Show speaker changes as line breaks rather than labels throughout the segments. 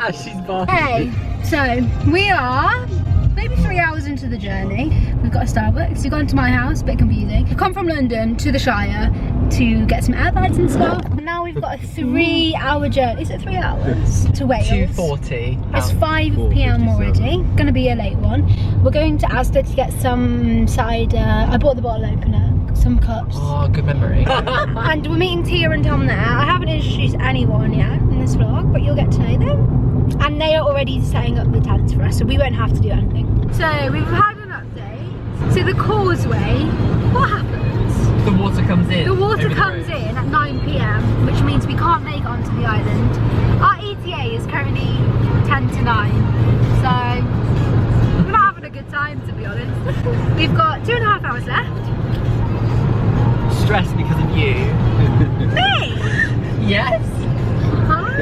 As she's barking.
Hey, so we are maybe 3 hours into the journey. We've got a Starbucks. We've gone to my house, a bit confusing. We've come from London to the Shire to get some airbags and stuff. And now we've got a 3 hour journey. Is it 3 hours? To Wales.
2:40.
It's 5 PM already. Gonna be a late one. We're going to Asda to get some cider. I bought the bottle opener, some cups.
Oh, good memory.
And we're meeting Tia and Tom there. I haven't introduced anyone yet in this vlog, but you'll get to know them. And they are already setting up the tents for us, so we won't have to do anything. So we've had an update. So the causeway, what happens?
The water comes in.
The water comes in at 9 PM, which means we can't make it onto the island. Our ETA is currently 10 to 9, so we're not having a good time, to be honest. We've got 2.5 hours left.
Stressed because of you.
Me?
Yes.
Huh?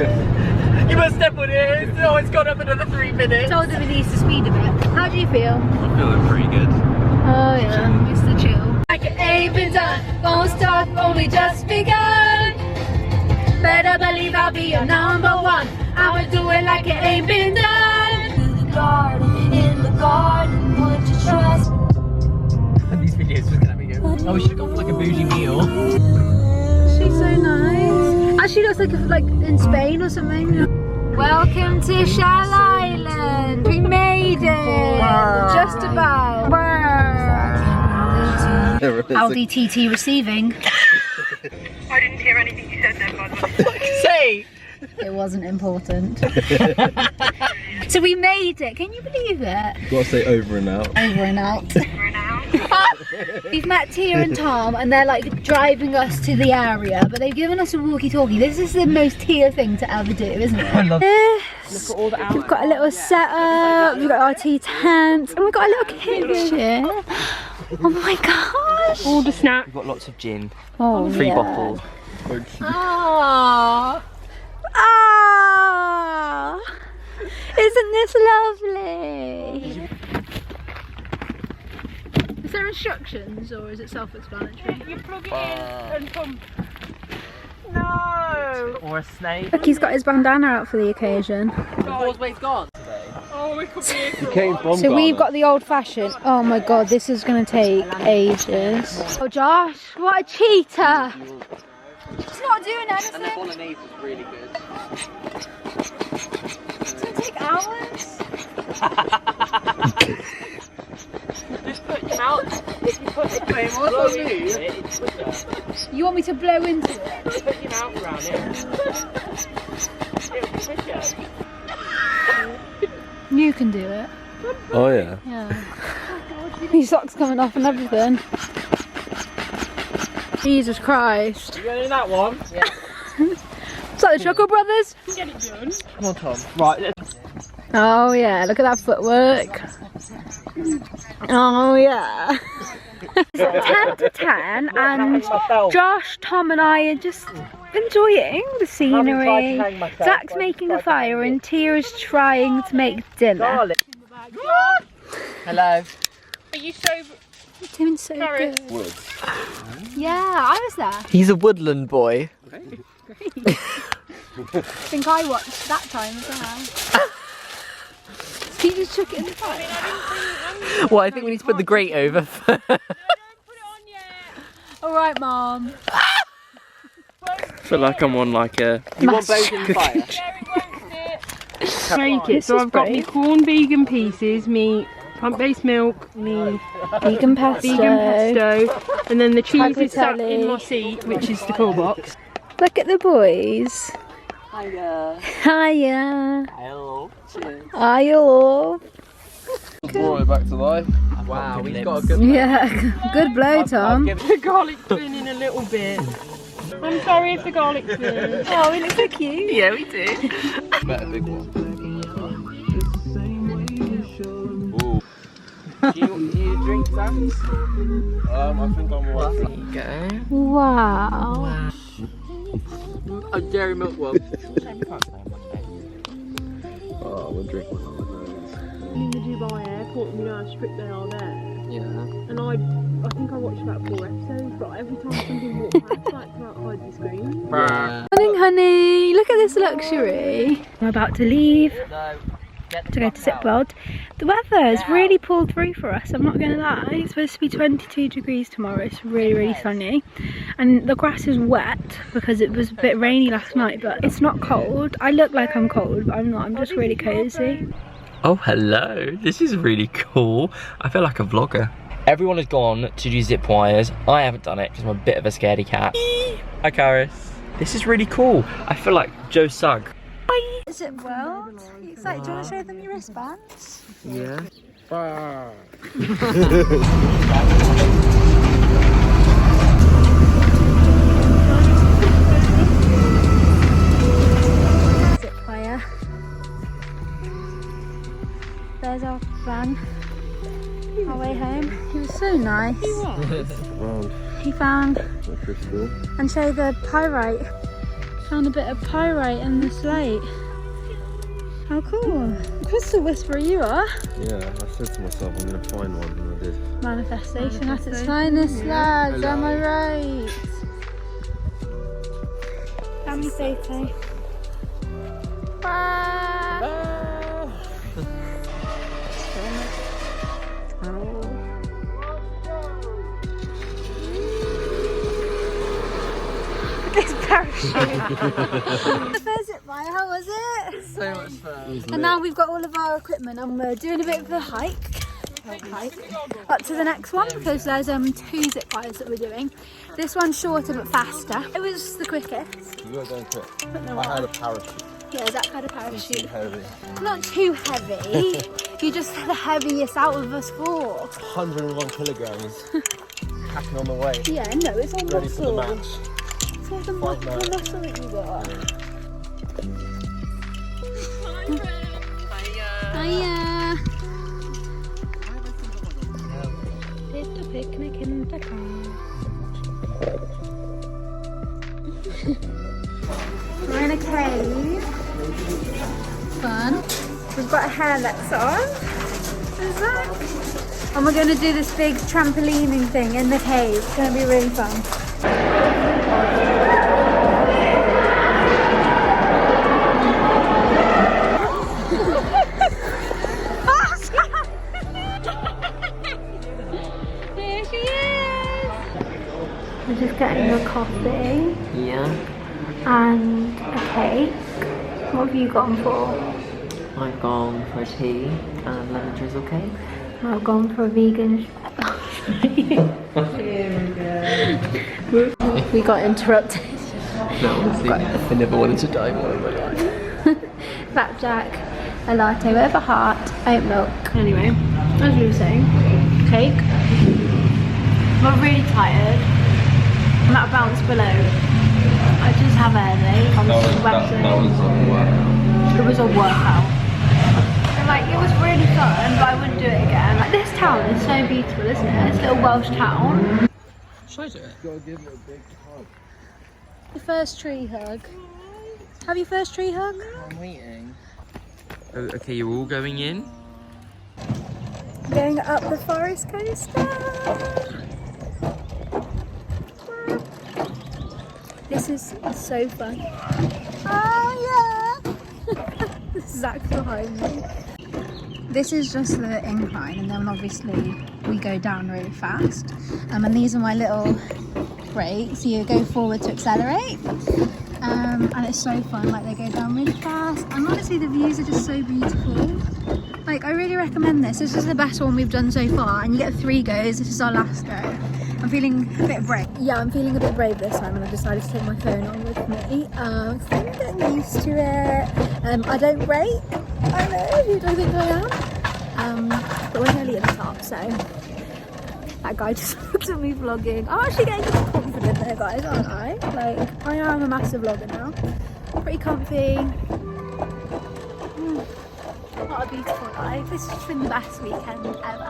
You must step on it. Oh, it's gone up another 3 minutes.
Told him he needs to speed a bit. How do you feel?
I'm feeling pretty good.
Oh yeah, Mr. Chill. Like it ain't been done, won't stop, only just begun. Better believe I'll be your number one. I'ma do it like it ain't been done. In the garden, would you trust?
These videos are gonna be good. Oh, we should have gone for like a bougie meal.
She's so nice. Actually looks like in Spain or something. Welcome to Shell Island. We made it. Just about. Aldi TT receiving.
I didn't hear anything you said then, by the way.
What did you say?
It wasn't important. So we made it. Can you believe it?
Gotta say over and out.
Over and out.
For now.
We've met Tia and Tom and they're like driving us to the area, but they've given us a walkie-talkie. This is the most Tia thing to ever do, isn't it?
I love
Yes.
Look at all the
We've got a little setup, we've got our tea tent, and we've got a little kitchen. Oh my gosh.
All the snacks.
We've got lots of gin.
Oh,
3
yeah.
bottles.
Ah. Ah. Isn't this lovely? Is there instructions or is it self-explanatory?
You plug it in and pump. No!
Or a snake.
Look, he's got his bandana out for the occasion.
The causeway's gone today.
Oh, we could be here for a
Came
while.
from
So we've got the old fashioned. Oh my god, this is gonna take ages. Oh Josh, what a cheater! He's not doing
And the
anything.
bolognese was really good.
It's gonna take hours.
Just put your mouth. If you put it
Blow into it, it's quicker.
You want me to blow into it?
put your mouth around it. It'll be quicker.
You can do it.
Oh yeah.
Yeah. These socks coming off and everything. Jesus Christ.
You going in that one? Yeah.
Is that the Chuckle Brothers?
Get it done.
Come on, Tom. Right.
Oh yeah, look at that footwork. Oh yeah. It's 10 to 10 and Josh, Tom and I are just enjoying the scenery. Zach's making a fire and Tia is trying to make dinner.
Hello.
Are you sober?
Doing so
Carrot.
good. Yeah, I was there.
He's a woodland boy.
I think I watched that time as well. So you just chuck it in the fire?
Well, I think we need to put the grate over first.
No, don't put it on yet.
Alright, Mom.
I feel like I'm on like a...
You want both
in the fire?
Yeah, it won't
Make it. So
This is
I've got me
brave.
corn vegan pieces, me plant-based milk, me
Vegan pesto.
vegan pesto, and then the cheese is sat
Tagliatelle.
in my seat, which is the cool box.
Look at the boys.
Hiya.
Hiya.
Hello. Cheers.
Hiya.
Brought it back to life.
Wow, we've got a good...
Yeah, good blow, Tom.
The garlic's been in a little bit. I'm sorry if the garlic's been.
Oh, we look so cute.
Yeah, we do.
Bet a big one.
Do you drink that?
I think I'm alright.
There you go.
Wow.
A dairy milk one.
Oh, we're drinking one of those.
In the Dubai airport, you know how strict they are there.
Yeah.
And I think I watched about 4 episodes, but every time something walks past, like, can't hide the screen.
Morning, honey. Look at this luxury. I'm about to leave to go to zipworld. The weather has really pulled through for us, I'm not gonna lie. It's supposed to be 22 degrees tomorrow. It's really sunny, and the grass is wet because it was a bit rainy last night, but it's not cold. I look like I'm cold, but I'm not. I'm just really cozy.
Oh, hello. This is really cool. I feel like a vlogger. Everyone has gone to do zip wires. I haven't done it because I'm a bit of a scaredy cat. Hi, Karis. This is really cool. I feel like Joe Sugg. Bye.
Zipworld. You excited? Do you want to show them your wristbands?
Yeah.
Zip wire. There's our van. Our way home. He was so nice. He found and show the pyrite. Found a bit of pyrite in the slate. How cool. Crystal whisperer you are.
Yeah, I said to myself I'm going to find one, and I did.
Manifestation at its finest, lads. Am I right? Family photo. This parachute. The first zip wire, how was it?
So much fun.
And now we've got all of our equipment and we're doing a bit of a hike up to the next one because there's 2 zip wires that we're doing. This one's shorter but faster. It was the quickest.
You were going quick.
But no,
I had a parachute.
yeah, Zach had a parachute.
Too heavy.
Not too heavy. You just the heaviest out of us 4.
101 kilograms. Packing on the way.
Yeah, no, it's all
Ready for the
muscle.
match.
It's all the muscle that you got. Hiya. It's a picnic in the car. We're in a cave. Fun. We've got a hair necks on. Is that? And we're going to do this big trampolining thing in the cave. It's going to be really fun. There she is! We're just getting a coffee.
Yeah.
And a cake. What have you gone for?
I've gone for tea and lemon drizzle cake.
I've gone for a vegan. We got interrupted.
No, honestly, I never wanted to die more in my life.
Flapjack, a latte with a heart, oat milk. Anyway, as we were saying, cake. I'm really tired. I'm at a bounce below. I just have a headache. I'm sweating.
That was a workout.
It was a workout. And like, it was really fun, but I wouldn't do it again. Like, this town is so beautiful, isn't it? This little Welsh town.
Should I do it?
Gotta give it a big hug.
Your first tree hug. Have your first tree hug?
I'm waiting. Oh, okay, you're all going in?
Going up the forest coaster. This is so fun. Oh yeah! This is actually behind me. This is just the incline, and then obviously we go down really fast. And these are my little brakes. You go forward to accelerate. And it's so fun, like they go down really fast. And honestly, the views are just so beautiful. Like, I really recommend this. This is the best one we've done so far, and you get 3 goes. This is our last go. I'm feeling a bit brave. Yeah, I'm feeling a bit brave this time, and I decided to take my phone on with me. I'm getting used to it. I don't rate. I know, who do I think I am? But we're nearly at the top, so that guy just looked at me vlogging. I'm actually getting confident there, guys, aren't I? Like, I am a massive vlogger now. Pretty comfy. What a beautiful life. This has been the best weekend ever.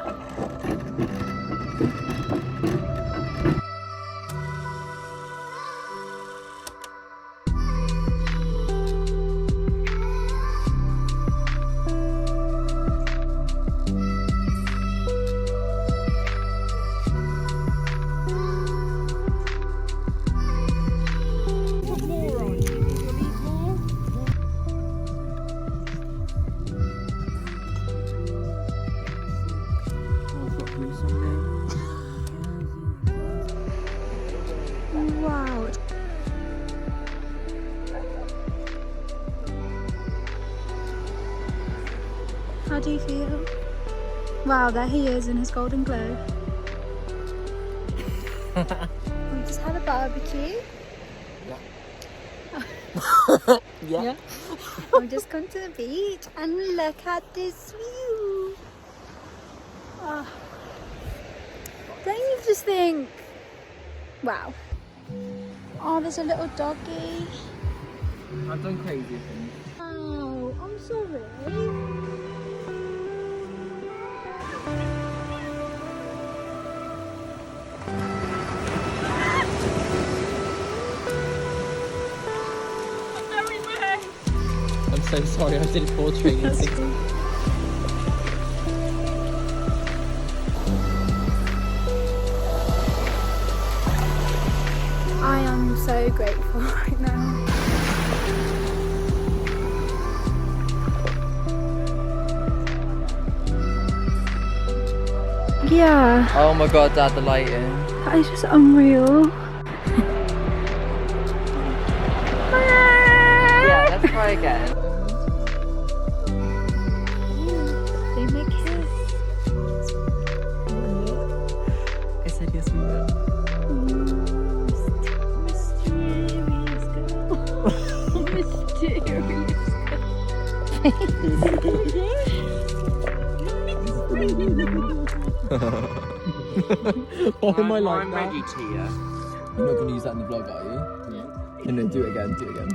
How do you feel? Wow, there he is in his golden glow. We just had a barbecue.
Yeah.
I'm just going to the beach and look at this view. Oh. Don't you just think, wow. Oh, there's a little doggy.
I've done crazy things.
Oh, I'm sorry.
I'm so sorry, I did poor training.
I am so grateful right now. Yeah,
Oh my god, Dad, the lighting.
that is just unreal.
Yeah, let's try again.
They make kiss.
I said yes, we will.
Mysterious girl.
Why am I like
I'm
that?
ready, Tia.
You're not going to use that in the vlog, are you? Yeah. No, do it again, do it again.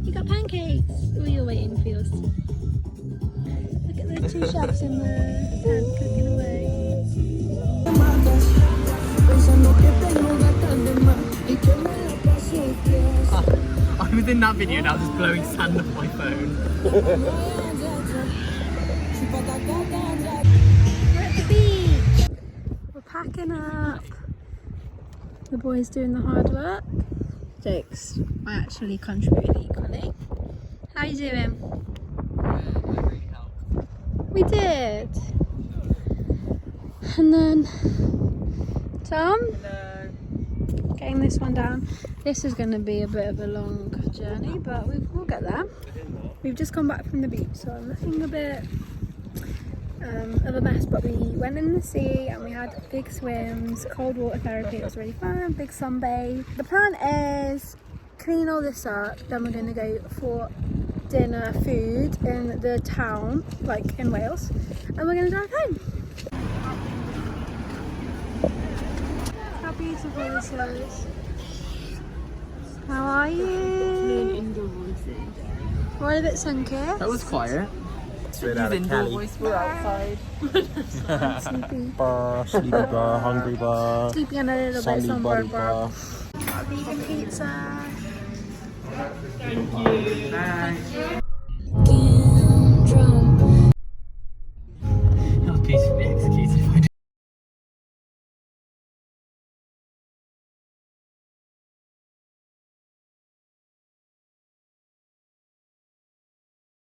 You got pancakes? Or you're waiting for yours? Look at the two chefs in the tent cooking away.
I was in that video and I was just blowing sand off my phone.
We're at the beach. We're packing up. The boys doing the hard work. Jokes. I actually contributed equally. How you doing? We did. And then Tom. Getting this one down. This is going to be a bit of a long journey, but we'll get there. We've just come back from the beach, so I'm looking a bit of a mess, but we went in the sea and we had big swims, cold water therapy. It was really fun, big sunbathe. The plan is clean all this up, then we're going to go for dinner, food in the town, like in Wales, and we're going to drive home. How beautiful this is. How are you? We're a bit sunky.
That was quiet.
Straight out of Cali.
We're outside.
Sleepy.
Sleepy bar, hungry bar,
Sleepy and a little bit sunburned bar. Vegan pizza.
Thank you.